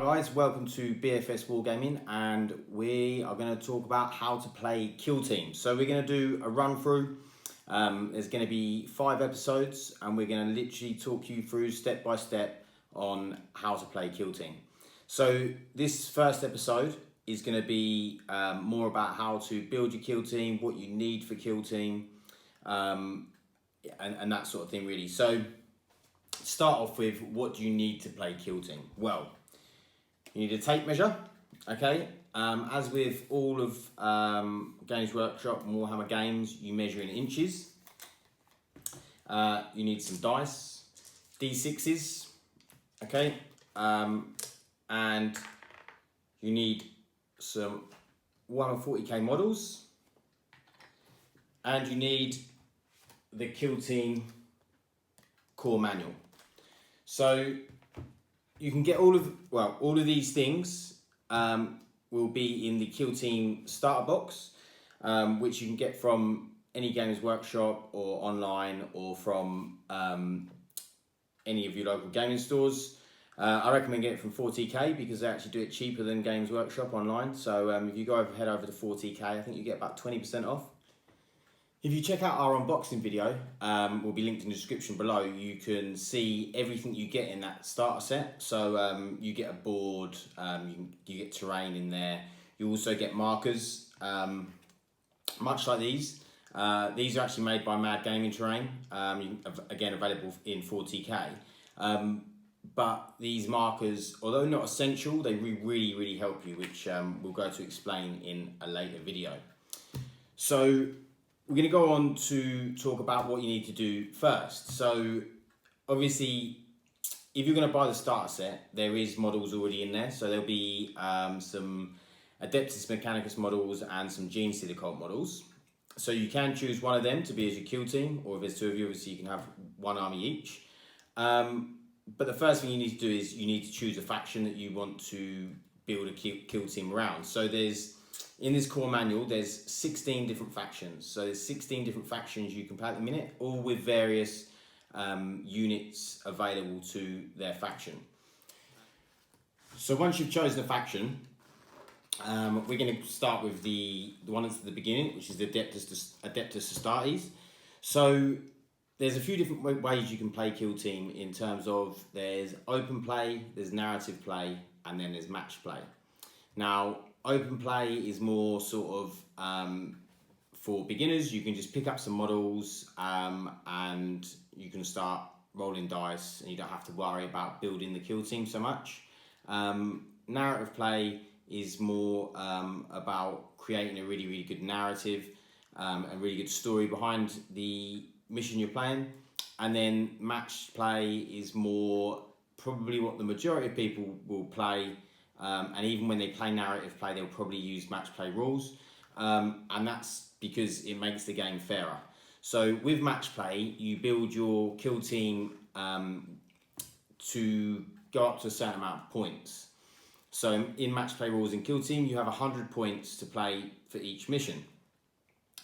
guys, welcome to BFS Wargaming, and we are going to talk about how to play kill teams. So we're going to do a run through. There's going to be 5 episodes, and we're going to literally talk you through step by step on how to play kill team. So this first episode is going to be more about how to build your kill team, what you need for kill team, and that sort of thing really. So start off with, what do you need to play kill team? Well, you need a tape measure, okay? As with all of Games Workshop and Warhammer games, you measure in inches. You need some dice, D6s, okay? And you need some Warhammer 40k models. And you need the kill team core manual. So you can get all of these things will be in the kill team starter box, which you can get from any Games Workshop or online or from any of your local gaming stores. I recommend getting it from 40k because they actually do it cheaper than Games Workshop online. So if you head over to 40k, I think you get about 20% off. If you check out our unboxing video, will be linked in the description below, you can see everything you get in that starter set. So you get a board, you get terrain in there, you also get markers, much like these. These are actually made by Mad Gaming Terrain, again available in 40k. But these markers, although not essential, they really help you, which we'll go to explain in a later video. So we're going to go on to talk about what you need to do first. So obviously, if you're going to buy the starter set, there is models already in there. So there'll be some Adeptus Mechanicus models and some Gene Stealer Cult models. So you can choose one of them to be as your kill team, or if there's 2 of you, obviously you can have 1 army each. But the first thing you need to do is you need to choose a faction that you want to build a kill team around. So in this core manual, there's 16 different factions. So there's 16 different factions you can play at the minute, all with various units available to their faction. So once you've chosen a faction, we're going to start with the one that's at the beginning, which is the Adeptus Astartes. So there's a few different ways you can play kill team in terms of there's open play, there's narrative play, and then there's match play. Now, open play is more sort of for beginners. You can just pick up some models and you can start rolling dice, and you don't have to worry about building the kill team so much. Narrative play is more about creating a really good narrative, a really good story behind the mission you're playing. And then match play is more probably what the majority of people will play. And even when they play narrative play, they'll probably use match play rules. And that's because it makes the game fairer. So with match play, you build your kill team to go up to a certain amount of points. So in match play rules in kill team, you have 100 points to play for each mission.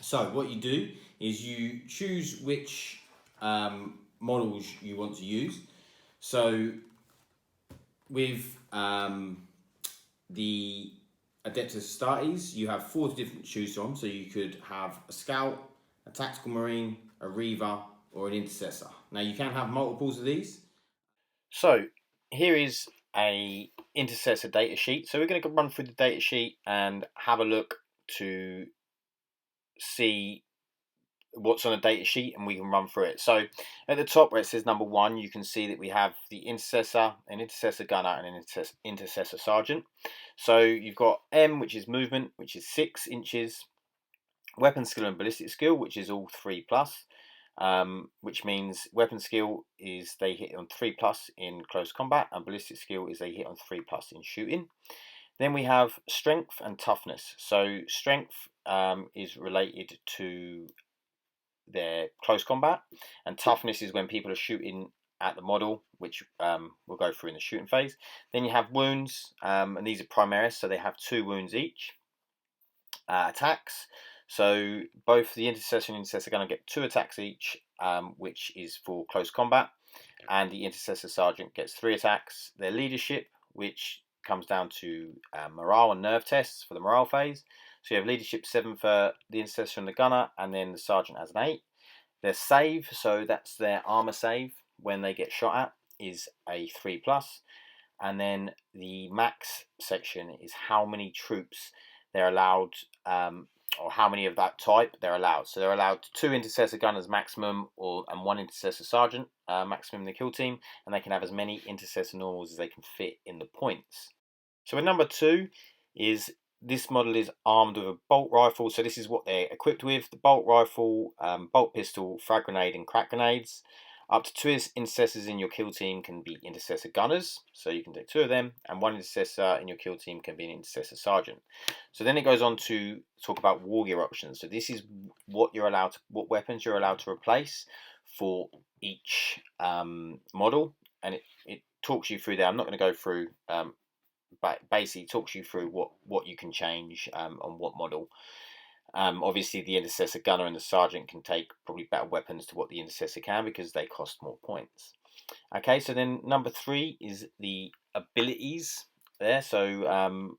So what you do is you choose which models you want to use. So with the Adeptus Astartes, you have 4 different to choose from. So you could have a Scout, a Tactical Marine, a Reaver, or an Intercessor. Now you can have multiples of these. So here is a Intercessor Datasheet. So we're going to run through the datasheet and have a look to see what's on a data sheet, and we can run through it. So at the top where it says number 1, you can see that we have the Intercessor, an Intercessor Gunner, and an Intercessor Sergeant. So you've got M, which is movement, which is 6 inches, weapon skill and ballistic skill, which is all 3+, which means weapon skill is they hit on 3+ in close combat, and ballistic skill is they hit on 3+ in shooting. Then we have strength and toughness. So strength is related to their close combat, and toughness is when people are shooting at the model, which we'll go through in the shooting phase. Then you have wounds, and these are primaris, so they have 2 wounds each. Attacks, so both the Intercessor and Intercessor are going to get 2 attacks each, which is for close combat, and the Intercessor Sergeant gets 3 attacks. Their leadership, which comes down to morale and nerve tests for the morale phase. So you have leadership 7 for the Intercessor and the Gunner, and then the Sergeant has an 8. Their save, so that's their armor save when they get shot at, is a 3+. And then the max section is how many troops they're allowed, or how many of that type they're allowed. So they're allowed 2 Intercessor Gunners maximum, and 1 Intercessor Sergeant maximum in the kill team, and they can have as many Intercessor Normals as they can fit in the points. So with number 2 is this model is armed with a bolt rifle. So this is what they're equipped with: the bolt rifle, bolt pistol, frag grenade, and crack grenades. Up to 2 intercessors in your kill team can be intercessor gunners, so you can take 2 of them, and 1 intercessor in your kill team can be an intercessor sergeant. So then it goes on to talk about war gear options. So this is what you're allowed to, what weapons you're allowed to replace for each model, and it talks you through there. I'm not going to go through, but basically talks you through what you can change on what model. Obviously, the Intercessor Gunner and the Sergeant can take probably better weapons to what the Intercessor can because they cost more points. Okay, so then number 3 is the abilities there. So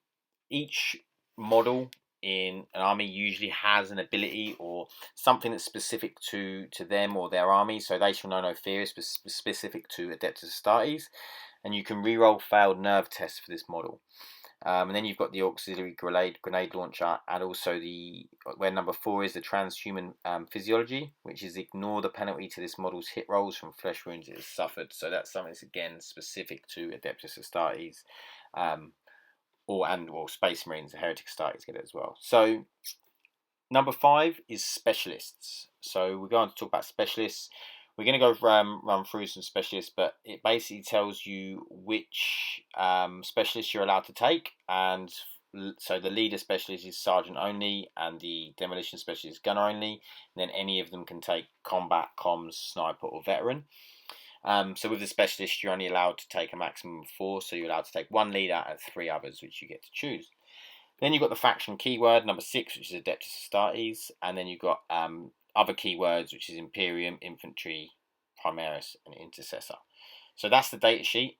each model in an army usually has an ability or something that's specific to them or their army. So they shall know no fear is specific to Adeptus Astartes, and you can reroll failed nerve tests for this model. And then you've got the auxiliary grenade launcher, and also where number 4 is the transhuman physiology, which is ignore the penalty to this model's hit rolls from flesh wounds it has suffered. So that's something that's again specific to Adeptus Astartes, or Space Marines. The Heretic Astartes get it as well. So number 5 is specialists. So we're going to talk about specialists. We're going to go run through some specialists, but it basically tells you which specialists you're allowed to take. And so the leader specialist is sergeant only, and the demolition specialist is gunner only. And then any of them can take combat, comms, sniper, or veteran. So with the specialist, you're only allowed to take a maximum of 4. So you're allowed to take 1 leader and 3 others, which you get to choose. Then you've got the faction keyword, number 6, which is Adeptus Astartes. And then you've got other keywords, which is Imperium, Infantry, Primaris, and Intercessor. So that's the data sheet.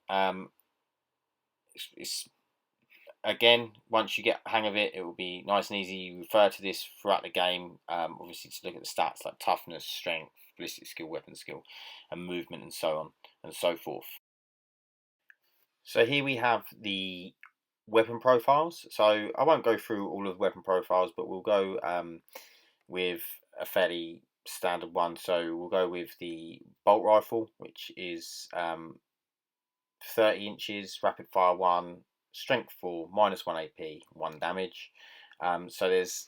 It's again, once you get the hang of it, it will be nice and easy. You refer to this throughout the game, obviously to look at the stats like toughness, strength, ballistic skill, weapon skill, and movement, and so on and so forth. So here we have the weapon profiles. So I won't go through all of the weapon profiles, but we'll go with a fairly standard one. So we'll go with the bolt rifle, which is 30 inches, rapid fire 1, strength 4, -1 AP, 1 damage. So there's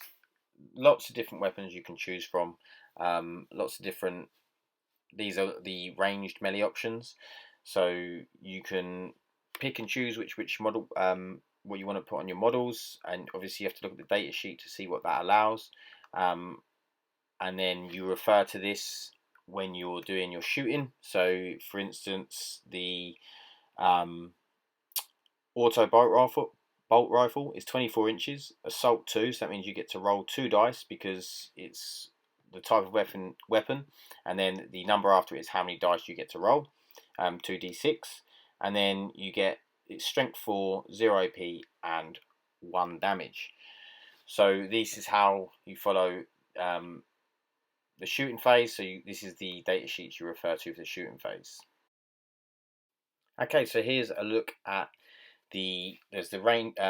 lots of different weapons you can choose from. Lots of different. These are the ranged melee options. So you can pick and choose which model, what you want to put on your models, and obviously you have to look at the data sheet to see what that allows. And then you refer to this when you're doing your shooting. So for instance, the auto bolt rifle is 24 inches, assault 2, so that means you get to roll 2 dice because it's the type of weapon, and then the number after it is how many dice you get to roll, 2d6, and then you get it's strength 4, 0 AP, and 1 damage. So this is how you follow the shooting phase. So this is the data sheets you refer to for the shooting phase. Okay, so here's a look at there's the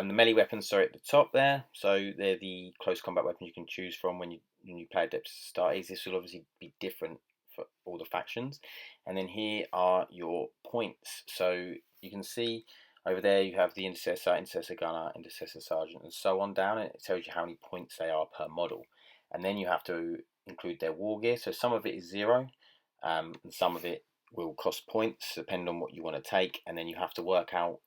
melee weapons, sorry, at the top there. So they're the close combat weapons you can choose from when you play Adeptus Astartes. This will obviously be different for all the factions. And then here are your points. So you can see over there you have the Intercessor, Intercessor Gunner, Intercessor Sergeant, and so on down. And it tells you how many points they are per model. And then you have to include their war gear. So some of it is 0, and some of it will cost points depending on what you want to take. And then you have to work out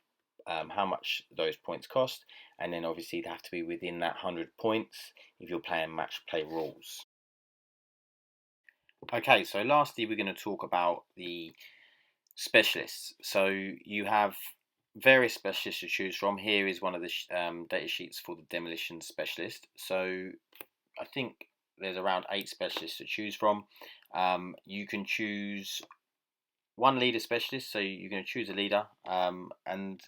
how much those points cost, and then obviously they have to be within that 100 points if you're playing match play rules. Okay, so lastly we're going to talk about the specialists. So you have various specialists to choose from. Here is one of the data sheets for the demolition specialist. So I think there's around 8 specialists to choose from. You can choose 1 leader specialist, so you're going to choose a leader, and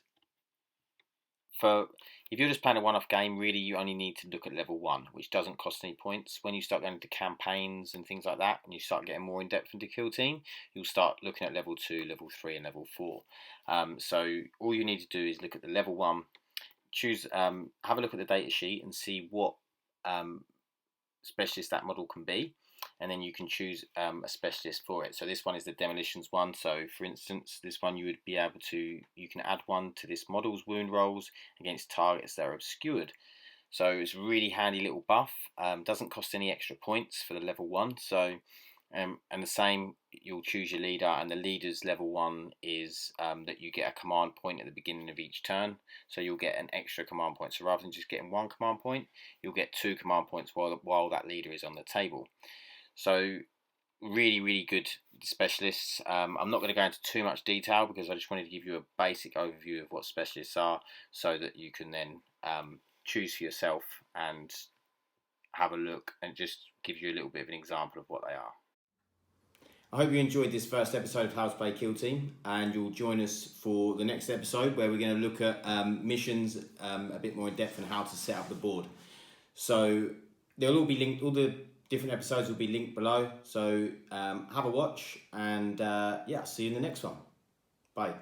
if you're just playing a one-off game, really you only need to look at level 1, which doesn't cost any points. When you start going into campaigns and things like that, and you start getting more in depth into Kill Team, you'll start looking at level 2, level 3, and level 4. So all you need to do is look at the level 1, choose, have a look at the data sheet and see what specialist that model can be, and then you can choose a specialist for it. So this one is the demolitions one. So for instance, this one you would be able to, you can add one to this model's wound rolls against targets that are obscured. So it's a really handy little buff. Doesn't cost any extra points for the level 1. So and the same, you'll choose your leader, and the leader's level 1 is that you get a command point at the beginning of each turn. So you'll get an extra command point. So rather than just getting 1 command point, you'll get 2 command points while that leader is on the table. So really good specialists. I'm not going to go into too much detail because I just wanted to give you a basic overview of what specialists are, so that you can then choose for yourself and have a look, and just give you a little bit of an example of what they are. I hope you enjoyed this first episode of How to Play Kill Team, and you'll join us for the next episode where we're going to look at missions a bit more in depth and how to set up the board. So they'll all be linked, all the different episodes will be linked below. So have a watch, and yeah, see you in the next one. Bye.